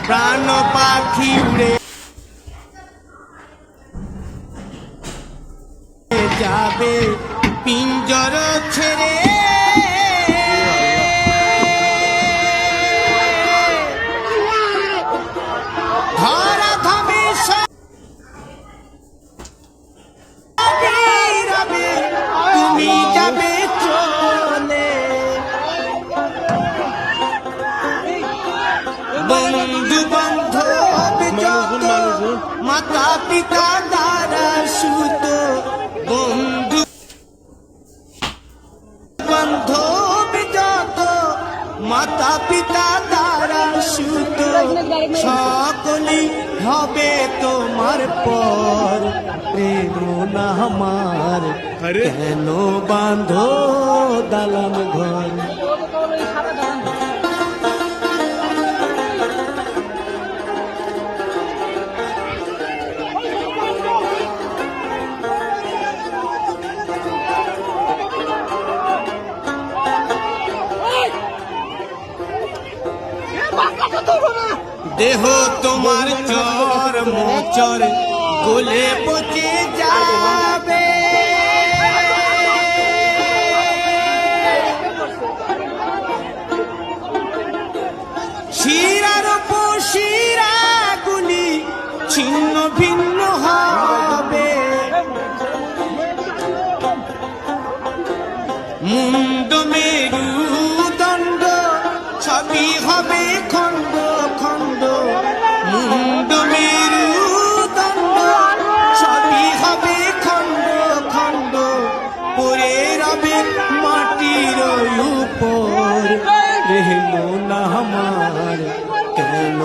প্রাণ পাখি উড়ে যাবে পিঞ্জর ছেড়ে। ধরা ধামে তুমি যাবে চলে। বন্ধু বান্ধব যত মাতা পিতা দ্বারা সুত, বন্ধু বান্ধব যত মাতা পিতা দ্বারা সুত, সকলেই হবে তোমার পর। প্রেম না আমার কেন বাঁধো দালান ঘর। দেহ তোমার চর মোচর গলে পচে যাবে। শিরার শিরা গুলি ছিন্ন ভিন্ন হবে। মুন্ড মেরুদণ্ড সবই হবে খণ্ড খণ্ড। মুন্ড মেরুদণ্ড সবই হবে খণ্ড খণ্ড। পড়ে রবে মাটির উপর। প্রেম না আমার কেন